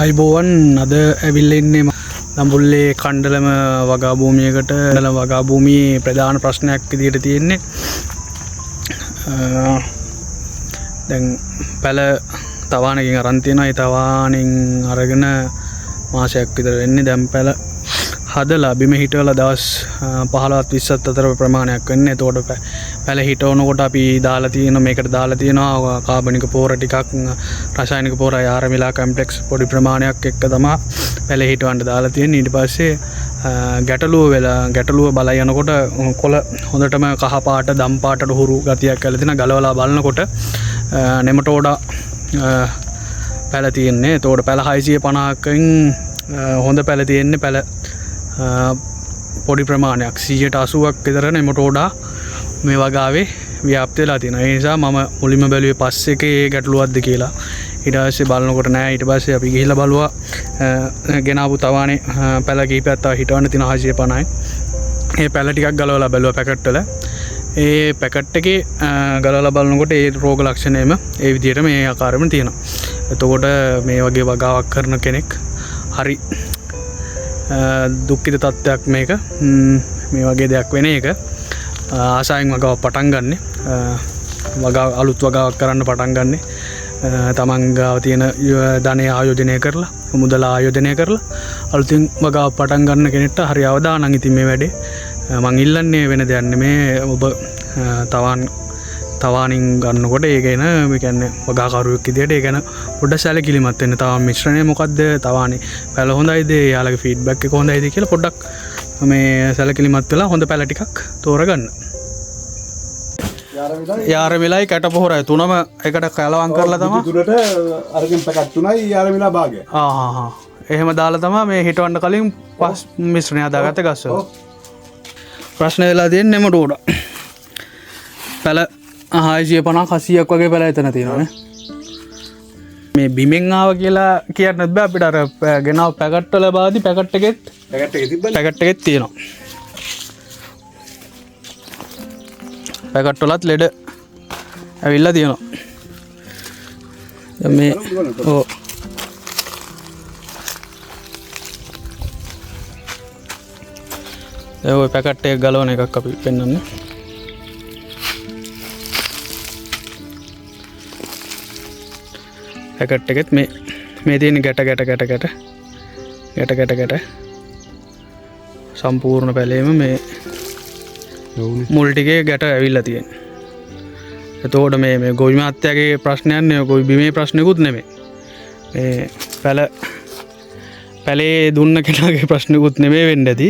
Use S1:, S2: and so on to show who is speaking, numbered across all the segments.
S1: අයිබෝවන් අද ඇවිල්ලා ඉන්නේ නම්බුල්ලේ කණ්ඩලම වගා භූමියකට වගා භූමියේ ප්‍රධාන ප්‍රශ්නයක් විදිහට තියෙන්නේ දැන් පැල තවාණකින් අරන් තියෙනවා. ඒ තවාණෙන් අරගෙන මාසයක් විතර වෙන්නේ. දැන් පැල හදලා බිම හිටවලා දවස් 15ත් 20ත් අතර ප්‍රමාණයක් වෙන්නේ. එතකොට පැල හිටවනකොට අපි දාලා තියෙන මේකට දාලා තියෙනවා කාබනික පොර ටිකක් රසායනික පොර යාරමිලා කම්ප්ලෙක්ස් පොඩි ප්‍රමාණයක් එක්ක තමයි පැල හිටවන්න දාලා තියෙන්නේ. ඊට පස්සේ ගැටලුව බල යනකොට කොළ හොඳටම කහ පාට දම් පාටට හුරු ගතියක් ඇවිල්ලා තියෙනවා. ගලවලා බලනකොට නෙමටෝඩා පැල තියෙන්නේ. එතකොට පැල 650කින් හොඳ පැල තියෙන්නේ. පැල පොඩි ප්‍රමාණයක් 180ක් විතර නෙමටෝඩා මේ වගාවේ ව්‍යාප්ත වෙලා තියෙනවා. ඒ නිසා මම මුලින්ම බැලුවේ පස් එකේ ගැටලුවක්ද කියලා. ඊට පස්සේ බලනකොට නෑ. ඊට පස්සේ අපි ගිහිල්ලා බලුවා ගෙනාවු තවානේ පැල කීපයක් තව හිටවන්න තියෙන 650යි. ඒ පැල ටිකක් ගලවලා බැලුවා පැකට් වල. ඒ පැකට් එකේ ගලවලා බලනකොට ඒ රෝග ලක්ෂණයම ඒ විදිහට මේ ආකාරයෙන්ම තියෙනවා. එතකොට මේ වගේ වගාවක් කරන කෙනෙක් හරි දුක්ඛිත තත්ත්වයක් මේක. මේ වගේ දෙයක් වෙන එක ආසාවෙන් වගාව පටන් ගන්න වගාව අලුත් වගාවක් කරන්න පටන් ගන්න තමන් ගාව තියෙන ධනය ආයෝජනය කරලා මුදල ආයෝජනය කරලා අලුතින් වගාව පටන් ගන්න කෙනෙක්ට හරි අවදානම්. ඉතින් මේ වැඩේ මං ඉල්ලන්නේ වෙන දෙයක් නෙමේ. ඔබ තවානින් ගන්නකොට ඒ ගැන මේ කියන්නේ වගාකරුවෙක් විදියට ඒ ගැන පොඩ්ඩක් සැලකිලිමත් වෙන්න. තව මිශ්‍රණය මොකද්ද? තවානේ පැල හොඳයිද? යාළුවගේ ෆීඩ්බැක් එක හොඳයිද කියලා පොඩ්ඩක් මේ සැලකිලිමත් වෙලා හොඳ පැල ටිකක් තෝරගන්න. යාරමිලයි කැටපොහොරයි තුනම එකට කලවම් කරලා තමයි
S2: දුරට අරගෙන පැකට් තුනයි යාරමිලා භාගය.
S1: එහෙම දාලා තමයි මේ හිටවන්න කලින් පස් මිශ්‍රණය හදාගත්තේ ගස්වල. ප්‍රශ්න වෙලා තියෙන්නේ නෙමටෝඩා. පැල 650ක් 80ක් වගේ පැල එතන තියෙනවානේ. මේ බිමෙන් ආව කියලා කියන්නත් බෑ අපිට. අර ගෙනාව පැකට් වල බාදි පැකට් එකෙත් තියෙනවා. පැකට් වලත් ලෙඩ ඇවිල්ලා තියෙනවා. දැන් මේ ඔව් දැන් ඔය පැකට් එක ගලවන එකක් අපි පෙන්වන්නේ. පැකට් එකෙත් මේ තියෙන ගැට සම්පූර්ණ පැලේම මේ මුල් ටිකේ ගැට ඇවිල්ලා තියෙනවා. එතකොට මේ ගොවි මහත්තයාගේ ප්‍රශ්නයක් නෙවෙයි. ගොවි බිමේ ප්‍රශ්නකුත් නෙමෙයි. මේ පැලේ දුන්න කෙනාගේ ප්‍රශ්නකුත් නෙමෙයි වෙන්න ඇති.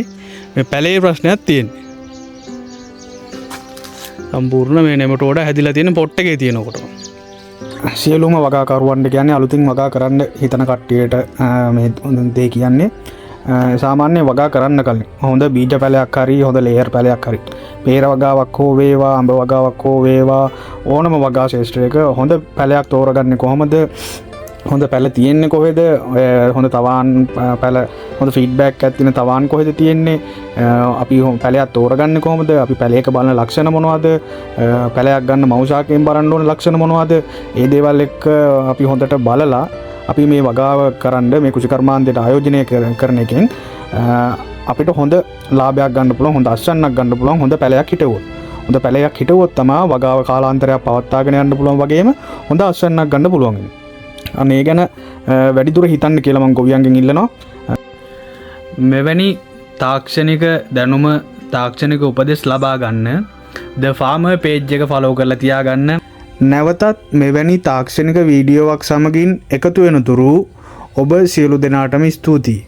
S1: මේ පැලේ ප්‍රශ්නයක් තියෙන්නේ. සම්පූර්ණ මේ නෙමටෝඩ හැදිලා තියෙන පොට් එකේ තියෙනකොට සියලුම වගාකරුවන්ට කියන්නේ අලුතින් වගා කරන්න හිතන කට්ටියට මේ දේ කියන්නේ සාමාන්‍ය වගා කරන්න කලින් හොඳ බීජ පැලයක් හරි හොඳ ලේයර් පැලයක් හරි පේර වගාවක් හෝ වේවා අඹ වගාවක් හෝ වේවා ඕනම වගා ශේෂ්ත්‍රයක හොඳ පැලයක් තෝරගන්නේ කොහොමද? හොඳ පැල තියෙන්නේ කොහෙද? හොඳ තවාන් පැල හොඳ ෆීඩ්බැක් එකක් තියෙන තවාන් කොහෙද තියෙන්නේ? අපි පැලයක් තෝරගන්නේ කොහොමද? අපි පැලයක බලන ලක්ෂණ මොනවද? පැලයක් ගන්න මෞෂාකයෙන් බලන්න ඕන ලක්ෂණ මොනවද? ඒ දේවල් එක්ක අපි හොඳට බලලා අපි මේ වගාව කරන්න මේ කුෂිකර්මාන්තයට ආයෝජනය කරන එකෙන් අපිට හොඳ ලාභයක් ගන්න පුළුවන්. හොඳ අස්වැන්නක් ගන්න පුළුවන්. හොඳ පැලයක් හිටවුවොත්. හොඳ පැලයක් හිටවුවොත් තමයි වගාව කාලාන්තරයක් පවත්වාගෙන යන්න පුළුවන් වගේම හොඳ අස්වැන්නක් ගන්න පුළුවන්. අනේ ගැන වැඩිදුර හිතන්න කියලා මම ගොවියන්ගෙන් ඉල්ලනවා. මෙවැනි තාක්ෂණික දැනුම තාක්ෂණික උපදෙස් ලබා ගන්න The Farmer page එක follow කරලා තියාගන්න. නැවතත් මෙවැනි තාක්ෂණික වීඩියෝවක් සමගින් එකතු වෙනතුරු ඔබ සියලු දෙනාටම ස්තුතියි.